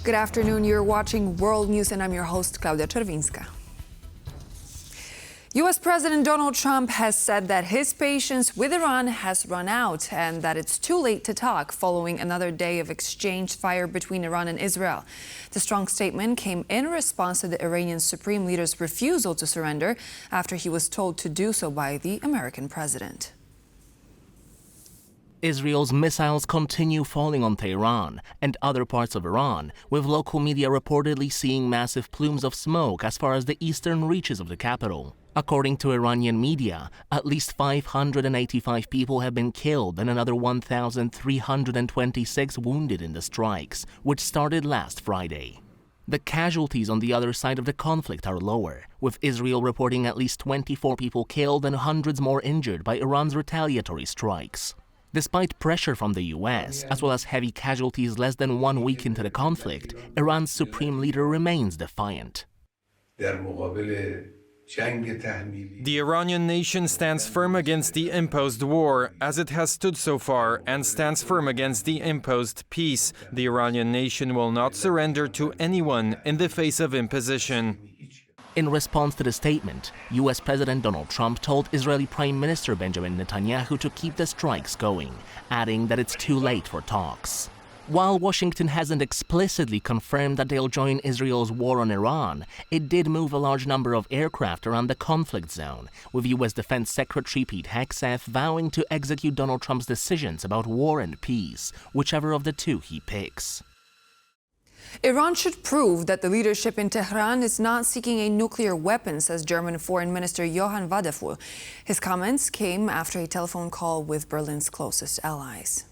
Good afternoon, you're watching World News and I'm your host, Klaudia Czerwińska. U.S. President Donald Trump has said that his patience with Iran has run out and that it's too late to talk following another day of exchanged fire between Iran and Israel. The strong statement came in response to the Iranian supreme leader's refusal to surrender after he was told to do so by the American president. Israel's missiles continue falling on Tehran and other parts of Iran, with local media reportedly seeing massive plumes of smoke as far as the eastern reaches of the capital. According to Iranian media, at least 585 people have been killed and another 1,326 wounded in the strikes, which started last Friday. The casualties on the other side of the conflict are lower, with Israel reporting at least 24 people killed and hundreds more injured by Iran's retaliatory strikes. Despite pressure from the U.S., as well as heavy casualties less than 1 week into the conflict, Iran's supreme leader remains defiant. The Iranian nation stands firm against the imposed war, as it has stood so far, and stands firm against the imposed peace. The Iranian nation will not surrender to anyone in the face of imposition. In response to the statement, U.S. President Donald Trump told Israeli Prime Minister Benjamin Netanyahu to keep the strikes going, adding that it's too late for talks. While Washington hasn't explicitly confirmed that they'll join Israel's war on Iran, it did move a large number of aircraft around the conflict zone, with U.S. Defense Secretary Pete Hegseth vowing to execute Donald Trump's decisions about war and peace, whichever of the two he picks. Iran should prove that the leadership in Tehran is not seeking a nuclear weapon, says German Foreign Minister Johann Wadephul. His comments came after a telephone call with Berlin's closest allies.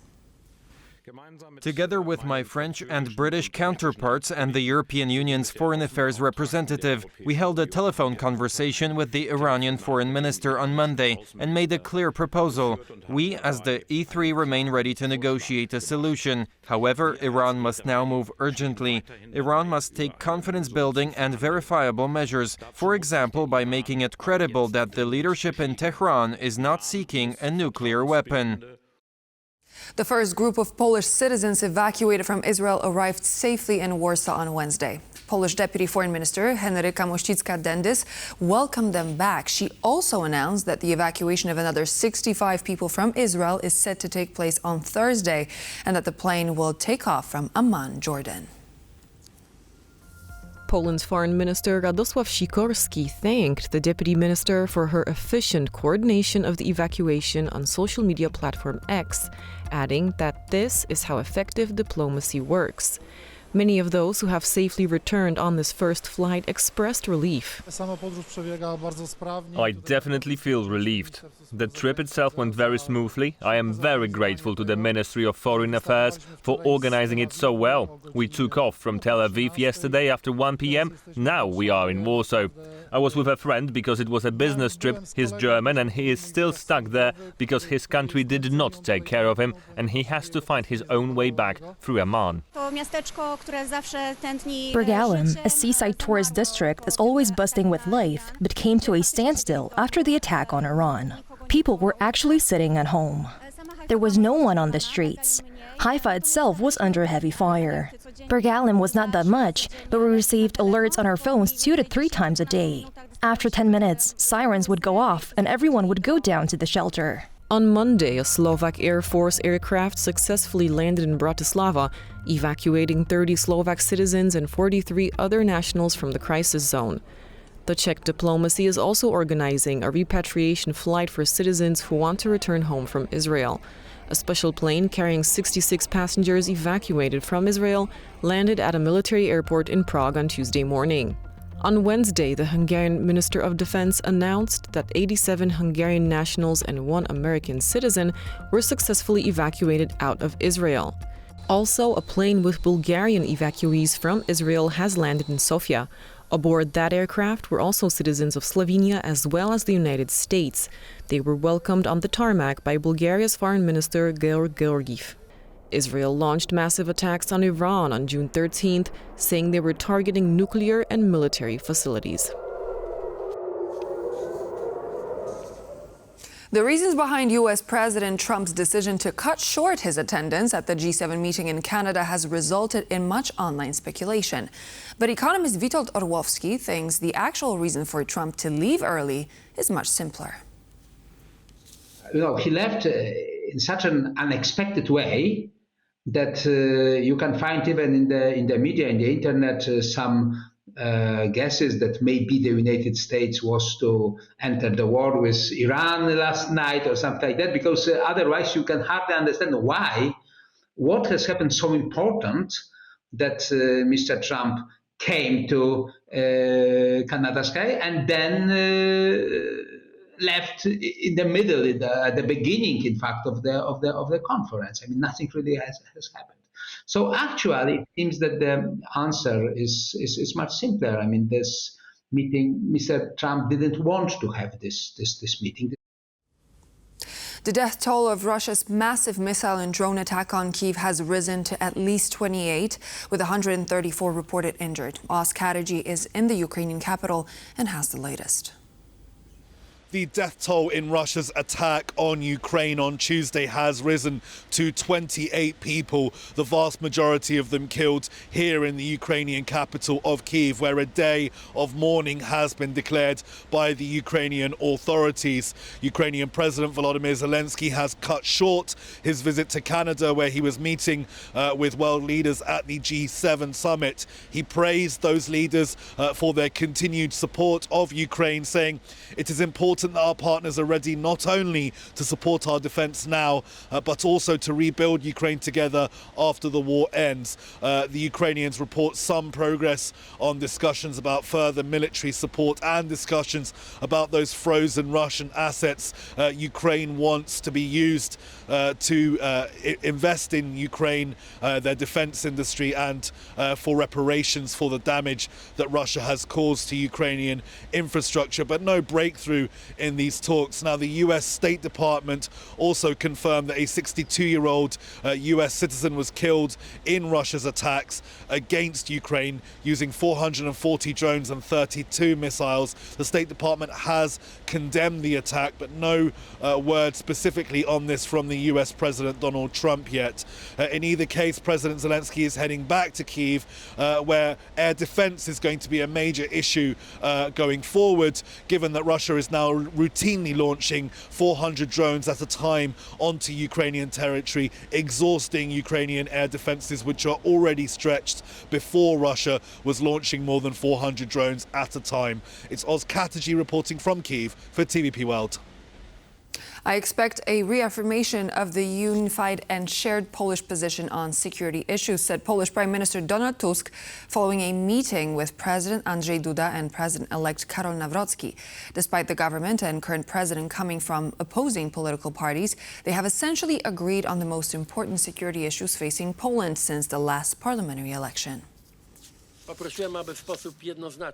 Together with my French and British counterparts and the European Union's foreign affairs representative, we held a telephone conversation with the Iranian foreign minister on Monday and made a clear proposal. We, as the E3, remain ready to negotiate a solution. However, Iran must now move urgently. Iran must take confidence-building and verifiable measures, for example, by making it credible that the leadership in Tehran is not seeking a nuclear weapon. The first group of Polish citizens evacuated from Israel arrived safely in Warsaw on Wednesday. Polish Deputy Foreign Minister Henryka Mościcka-Dendys welcomed them back. She also announced that the evacuation of another 65 people from Israel is set to take place on Thursday and that the plane will take off from Amman, Jordan. Poland's Foreign Minister Radosław Sikorski thanked the Deputy Minister for her efficient coordination of the evacuation on social media platform X, adding that this is how effective diplomacy works. Many of those who have safely returned on this first flight expressed relief. I definitely feel relieved. The trip itself went very smoothly. I am very grateful to the Ministry of Foreign Affairs for organizing it so well. We took off from Tel Aviv yesterday after 1 p.m. Now we are in Warsaw. I was with a friend because it was a business trip. He's German and he is still stuck there because his country did not take care of him and he has to find his own way back through Amman. Bergalem, a seaside tourist district, is always buzzing with life, but came to a standstill after the attack on Iran. People were actually sitting at home. There was no one on the streets. Haifa itself was under heavy fire. Bergalem was not that much, but we received alerts on our phones 2 to 3 times a day. After 10 minutes, sirens would go off and everyone would go down to the shelter. On Monday, a Slovak Air Force aircraft successfully landed in Bratislava, evacuating 30 Slovak citizens and 43 other nationals from the crisis zone. The Czech diplomacy is also organizing a repatriation flight for citizens who want to return home from Israel. A special plane carrying 66 passengers evacuated from Israel landed at a military airport in Prague on Tuesday morning. On Wednesday, the Hungarian Minister of Defense announced that 87 Hungarian nationals and 1 American citizen were successfully evacuated out of Israel. Also, a plane with Bulgarian evacuees from Israel has landed in Sofia. Aboard that aircraft were also citizens of Slovenia as well as the United States. They were welcomed on the tarmac by Bulgaria's Foreign Minister Georg Georgiev. Israel launched massive attacks on Iran on June 13th, saying they were targeting nuclear and military facilities. The reasons behind U.S. President Trump's decision to cut short his attendance at the G7 meeting in Canada has resulted in much online speculation. But economist Witold Orłowski thinks the actual reason for Trump to leave early is much simpler. He left in such an unexpected way that you can find even in the media, in the internet, some guesses that maybe the United States was to enter the war with Iran last night or something like that, because otherwise you can hardly understand what has happened so important that Mr. Trump came to Canada Sky and then left in the middle, at the beginning, in fact, of the conference. I mean, nothing really has happened. So actually, it seems that the answer is much simpler. I mean, this meeting, Mr. Trump didn't want to have this meeting. The death toll of Russia's massive missile and drone attack on Kyiv has risen to at least 28, with 134 reported injured. Oskar is in the Ukrainian capital and has the latest. The death toll in Russia's attack on Ukraine on Tuesday has risen to 28 people, the vast majority of them killed here in the Ukrainian capital of Kyiv, where a day of mourning has been declared by the Ukrainian authorities. Ukrainian President Volodymyr Zelensky has cut short his visit to Canada, where he was meeting with world leaders at the G7 summit. He praised those leaders for their continued support of Ukraine, saying it is important that our partners are ready not only to support our defence now, but also to rebuild Ukraine together after the war ends. The Ukrainians report some progress on discussions about further military support and discussions about those frozen Russian assets Ukraine wants to be used to invest in Ukraine, their defence industry, and for reparations for the damage that Russia has caused to Ukrainian infrastructure. But no breakthrough in these talks. Now, the US State Department also confirmed that a 62-year-old US citizen was killed in Russia's attacks against Ukraine using 440 drones and 32 missiles. The State Department has condemned the attack, but no word specifically on this from the US President Donald Trump yet. In either case, President Zelensky is heading back to Kyiv, where air defense is going to be a major issue going forward, given that Russia is now routinely launching 400 drones at a time onto Ukrainian territory, exhausting Ukrainian air defenses, which are already stretched before Russia was launching more than 400 drones at a time. It's Oskar reporting from Kyiv for TVP World. I expect a reaffirmation of the unified and shared Polish position on security issues, said Polish Prime Minister Donald Tusk following a meeting with President Andrzej Duda and President-elect Karol Nawrocki. Despite the government and current president coming from opposing political parties, they have essentially agreed on the most important security issues facing Poland since the last parliamentary election.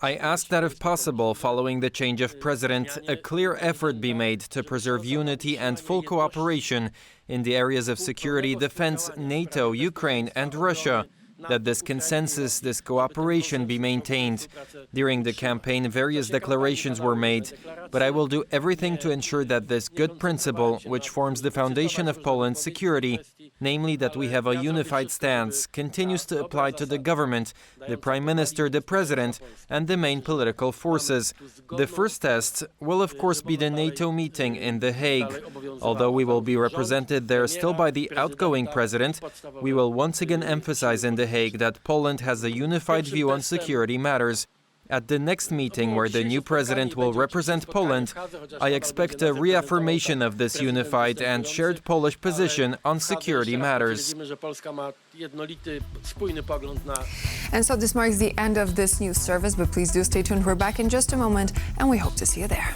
I asked that if possible, following the change of president, a clear effort be made to preserve unity and full cooperation in the areas of security, defense, NATO, Ukraine and Russia. That this consensus, this cooperation be maintained. During the campaign, various declarations were made, but I will do everything to ensure that this good principle, which forms the foundation of Poland's security, namely that we have a unified stance, continues to apply to the government, the Prime Minister, the President, and the main political forces. The first test will, of course, be the NATO meeting in The Hague. Although we will be represented there still by the outgoing President, we will once again emphasize in The Hague that Poland has a unified view on security matters. At the next meeting, where the new president will represent Poland, I expect a reaffirmation of this unified and shared Polish position on security matters. And so this marks the end of this news service, but please do stay tuned. We're back in just a moment, and we hope to see you there.